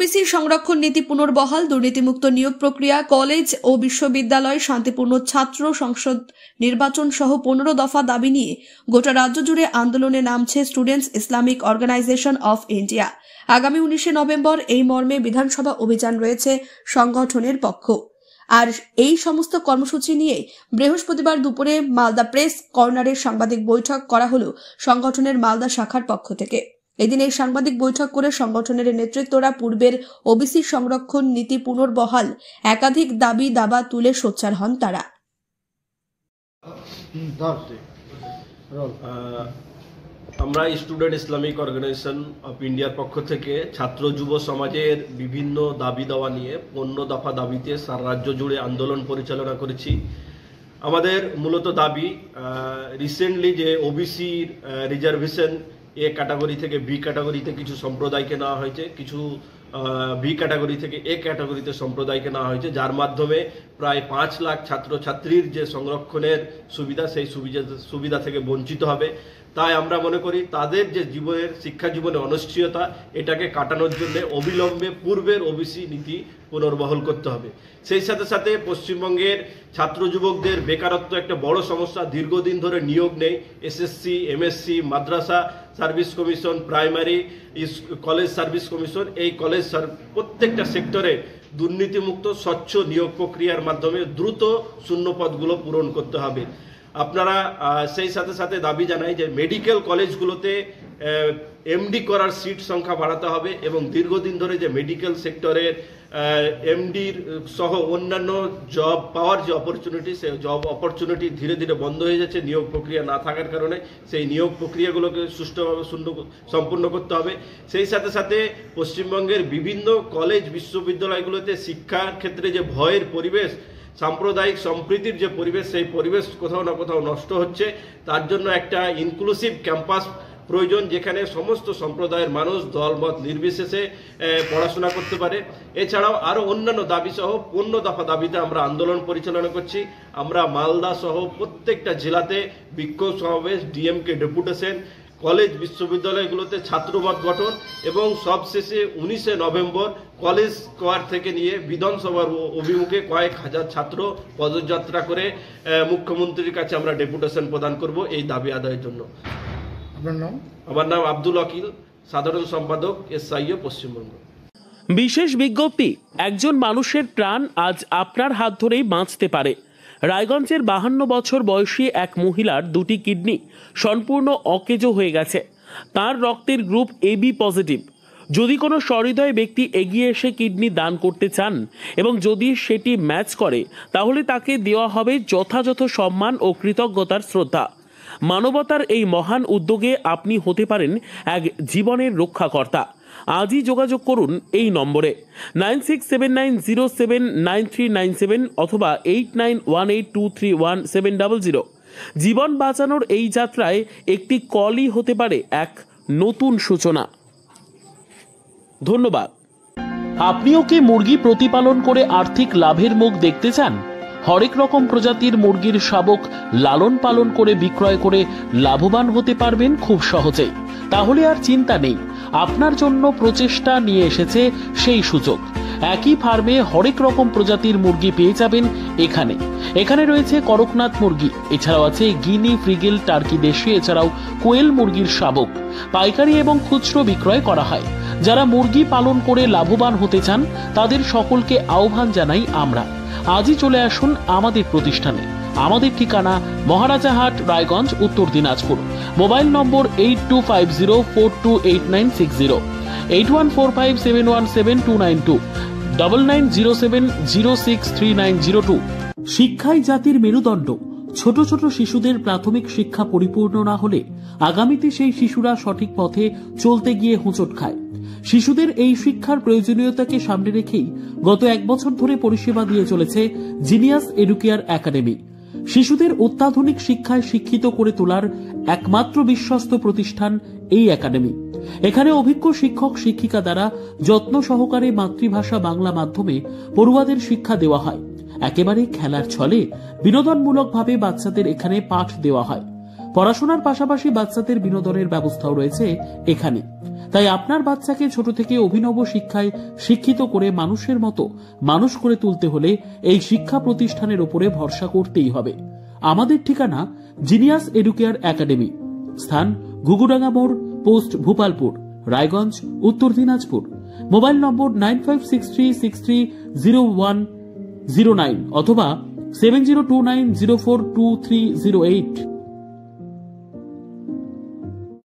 OBC সংরক্ষণ নীতি পুনর্বহাল, দুর্নীতিমুক্ত নিয়োগ প্রক্রিয়া, কলেজ ও বিশ্ববিদ্যালয়, শান্তিপূর্ণ ছাত্র সংসদ নির্বাচন সহ 15 দফা দাবি নিয়ে গোটা রাজ্য জুড়ে আন্দোলনে নামছে students Islamic organisation of India. আগামী 19 নভেম্বর এই মর্মে বিধানসভা অভিযান রয়েছে সংগঠনের পক্ষ। আর এই সমস্ত কর্মসূচি নিয়ে বৃহস্পতিবার দুপুরে মালদা প্রেস কর্নারের সাংবাদিক বৈঠক করা হলো সংগঠনের মালদা শাখার পক্ষ থেকে। এদিন এই সাংবাদিক বৈঠক করে সংগঠনের নেতৃত্বরা পূর্বের ওবিসি সংরক্ষণ নীতি পুনর্বহাল একাধিক দাবি দাবা তুলে সোচ্চার হন তারা। আমরা স্টুডেন্ট ইসলামিক অর্গানাইজেশন অফ ইন্ডিয়ার পক্ষ থেকে ছাত্র যুব সমাজের বিভিন্ন দাবি দাওয়া নিয়ে 15 দফা দাবিতে সারা রাজ্য জুড়ে আন্দোলন পরিচালনা করেছি। আমাদের মূলত দাবি, রিসেন্টলি যে ওবিসির রিজার্ভেশন এ ক্যাটাগরি থেকে বি ক্যাটাগরিতে কিছু সম্প্রদায়কে নেওয়া হয়েছে, কিছু বি ক্যাটাগরি থেকে এ ক্যাটাগরিতে সম্প্রদায়কে নেওয়া হয়েছে, যার মাধ্যমে প্রায় 5 লাখ ছাত্রছাত্রীর যে সংরক্ষণের সুবিধা, সেই সুবিধা থেকে বঞ্চিত হবে। তাই আমরা মনে করি তাদের যে জীবনের শিক্ষা জীবনে অনিশ্চয়তা, এটাকে কাটানোর জন্য অবিলম্বে পূর্বের ওবিসি নীতি পুনর্বহাল করতে হবে। সেই সাথে সাথে পশ্চিমবঙ্গের ছাত্র যুবকদের বেকারত্ব একটা বড় সমস্যা। দীর্ঘদিন ধরে নিয়োগ নেই। SSC, MSC, Madrasa service commission, primary college service commission, এই কলেজ প্রত্যেকটা সেক্টরে দুর্নীতিমুক্ত স্বচ্ছ নিয়োগ প্রক্রিয়ার মাধ্যমে দ্রুত শূন্যপদগুলো পূরণ করতে হবে। আপনারা সেই সাথে সাথে দাবি জানাই যে মেডিকেল কলেজগুলোতে এমডি করার সিট সংখ্যা বাড়াতে হবে এবং দীর্ঘদিন ধরে যে মেডিকেল সেক্টরের এমডির সহ অন্যান্য জব পাওয়ার যে অপরচুনিটি, সেই জব অপরচুনিটি ধীরে ধীরে বন্ধ হয়ে যাচ্ছে নিয়োগ প্রক্রিয়া না থাকার কারণে। সেই নিয়োগ প্রক্রিয়াগুলোকে সুষ্ঠুভাবে সম্পূর্ণ করতে হবে। সেই সাথে সাথে পশ্চিমবঙ্গের বিভিন্ন কলেজ বিশ্ববিদ্যালয়গুলোতে শিক্ষার ক্ষেত্রে যে ভয়ের পরিবেশ, সাম্প্রদায়িক সম্প্রীতির যে পরিবেশ, সেই পরিবেশ কোথাও না কোথাও নষ্ট হচ্ছে। তার জন্য একটা ইনক্লুসিভ ক্যাম্পাস প্রয়োজন, যেখানে সমস্ত সম্প্রদায়ের মানুষ দলমত নির্বিশেষে পড়াশোনা করতে পারে। এছাড়াও আরও অন্যান্য দাবি সহ 15 দফা দাবিতে আমরা আন্দোলন পরিচালনা করছি। আমরা মালদা সহ প্রত্যেকটা জেলাতে বিক্ষোভ সমাবেশ, ডিএমকে ডেপুটেশন, কলেজ বিশ্ববিদ্যালয়গুলোতে ছাত্রমত গঠন এবং সবশেষে 19 নভেম্বর কলেজ স্কোয়ার থেকে নিয়ে বিধানসভার অভিমুখে কয়েক হাজার ছাত্র পদযাত্রা করে মুখ্যমন্ত্রীর কাছে আমরা ডেপুটেশন প্রদান করব এই দাবি আদায়ের জন্য। আপনার নাম? আমার নাম আব্দুল ওয়াকিল, সাধারণ সম্পাদক এসআইও পশ্চিমবঙ্গ। বিশেষ বিজ্ঞপ্তি, একজন মানুষের প্রাণ আজ আপনার হাত ধরেই বাঁচতে পারে। রায়গঞ্জের 52 বছর বয়সী এক মহিলার 2টি কিডনি সম্পূর্ণ অকেজো হয়ে গেছে। তার রক্তের গ্রুপ AB পজিটিভ। যদি কোনো সহৃদয় ব্যক্তি এগিয়ে এসে কিডনি দান করতে চান এবং যদি সেটি ম্যাচ করে, তাহলে তাকে দেওয়া হবে যথাযথ সম্মান ও কৃতজ্ঞতার শ্রদ্ধা। মানবতার এই মহান উদ্যোগে আপনি হতে পারেন এক জীবনের রক্ষাকর্তা। আজই যোগাযোগ করুন এই নম্বরে 9679079397 অথবা 8918231700। জীবন বাঁচানোর এই যাত্রায় একটি কলই হতে পারে এক নতুন সূচনা। ধন্যবাদ। আপনিও কি মুরগি প্রতিপালন করে আর্থিক লাভের মুখ দেখতে চান? হরেক রকম প্রজাতির মুরগির শাবক লালন পালন করে বিক্রয় করে লাভবান হতে পারবেন খুব সহজেই। তাহলে আর চিন্তা নেই, আপনার জন্য প্রচেষ্টা নিয়ে এসেছে সেই সুযোগ। একই ফার্মে হরেক রকম প্রজাতির মুরগি পেয়ে যাবেন এখানে রয়েছে করকনাথ মুরগি, এছাড়াও আছে গিনি, ফ্রিগেল, টার্কি দেশি, এছাড়াও কোয়েল মুরগির শাবক। পাইকারি এবং খুচরো বিক্রয় করা হয়। যারা মুরগি পালন করে লাভবান হতে চান তাদের সকলকে আহ্বান জানাই আমরা। আজই চলে আসুন আমাদের প্রতিষ্ঠানে। আমাদের ঠিকানা মহারাজাহাট, রায়গঞ্জ, উত্তর দিনাজপুর। মোবাইল নম্বর 8250428960, 8145717292, 9907063902। শিক্ষাই জাতির মেরুদণ্ড। ছোট ছোট শিশুদের প্রাথমিক শিক্ষা পরিপূর্ণ না হলে আগামীতে সেই শিশুরা সঠিক পথে চলতে গিয়ে হোঁচট খায়। শিশুদের এই শিক্ষার প্রয়োজনীয়তাকে সামনে রেখেই গত 1 বছর ধরে পরিষেবা দিয়ে চলেছে জিনিয়াস এডুকেয়ার একাডেমি। শিশুদের অত্যাধুনিক শিক্ষায় শিক্ষিত করে তোলার একমাত্র বিশ্বস্ত প্রতিষ্ঠান এই একাডেমি। এখানে অভিজ্ঞ শিক্ষক শিক্ষিকা দ্বারা যত্ন সহকারে মাতৃভাষা বাংলা মাধ্যমে পড়ুয়াদের শিক্ষা দেওয়া হয়। একেবারে খেলার ছলে বিনোদনমূলকভাবে বাচ্চাদের এখানে পাঠ দেওয়া হয়। পড়াশোনার পাশাপাশি বাচ্চাদের বিনোদনের ব্যবস্থাও রয়েছে এখানে। তাই আপনার বাচ্চাকে ছোট থেকে অভিনব শিক্ষায় শিক্ষিত করে মানুষের মতো মানুষ করে তুলতে হলে এই শিক্ষা প্রতিষ্ঠানের উপরে ভরসা করতেই হবে। আমাদের ঠিকানা জিনিয়াস এডুকেয়ার একাডেমি, স্থান ঘুঘুডাঙ্গা মোড়, পোস্ট ভূপালপুর, রায়গঞ্জ, উত্তর দিনাজপুর। মোবাইল নম্বর 9563630109 অথবা 7029042308।